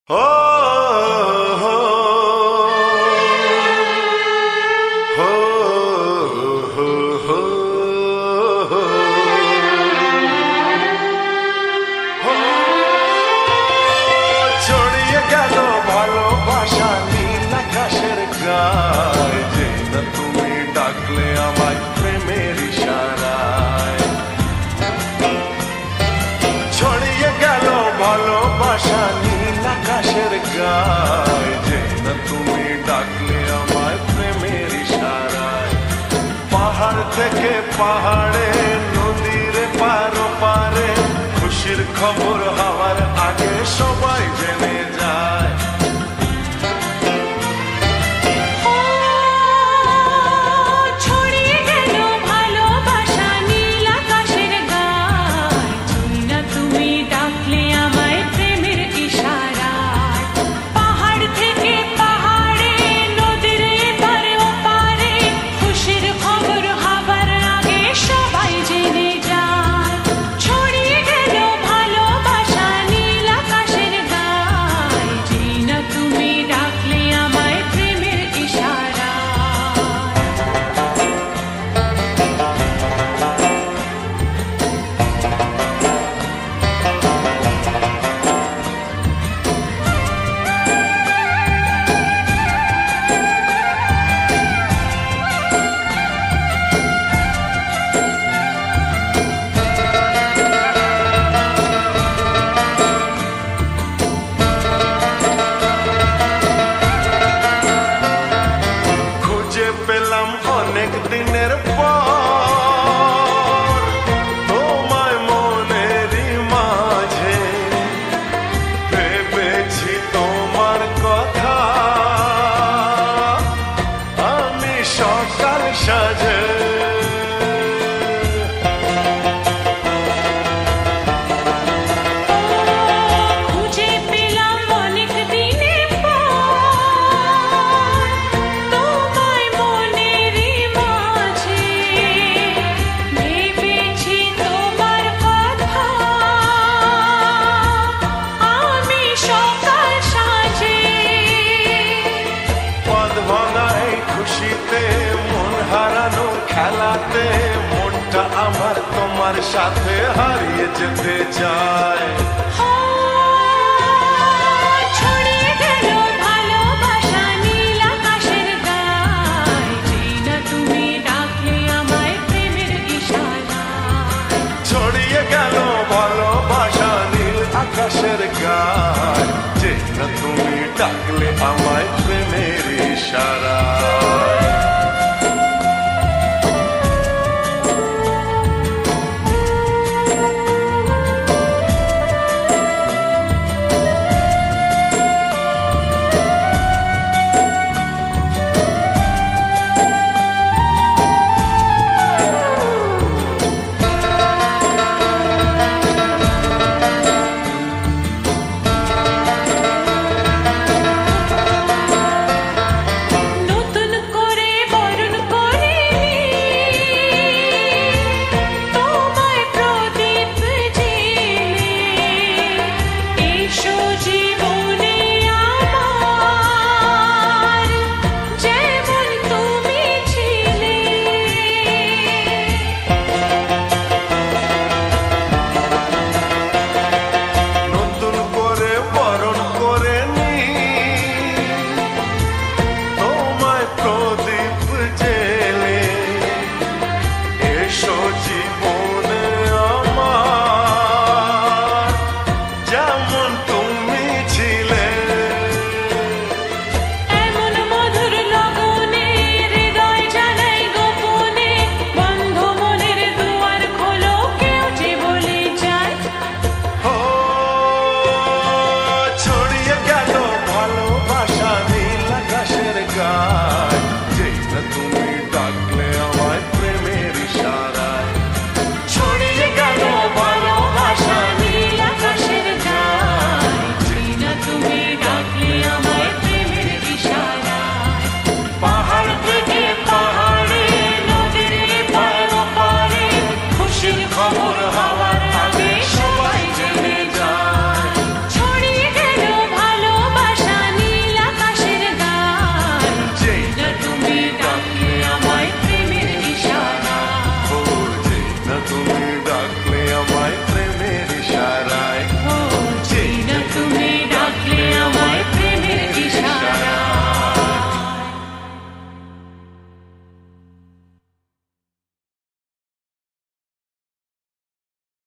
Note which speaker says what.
Speaker 1: हो हो हो हो हो ছড়িয়ে গেল ভালোবাসা নীল আকাশের গায়ে, যে না তুমি ডাকলে আমায় প্রেমের ইশারায়। ছড়িয়ে গেল ভালোবাসা নীল আকাশের গায়ে, যে না তুমি ডাকলে আমায় প্রেমের ইশারায়। পাহাড় থেকে পাহাড়ে, নদীর পারো পারে, খুশির খবর হওয়ার আগে সবাই জেনে যায়। পেলাম অনেক দিনের পর তোমায় মনেরই মাঝে, ভেবেছি তোমার কথা আমি সকাল সাজে। খুশিতে মন হারানোর খেলাতে মনটা আমার তোমার সাথে হারিয়ে যেতে চায়। ছড়িয়ে গেল ভালোবাসা নীল আকাশের গায়ে, যে না তুমি ডাকলে আমায় প্রেমের ইশারায়। জীবন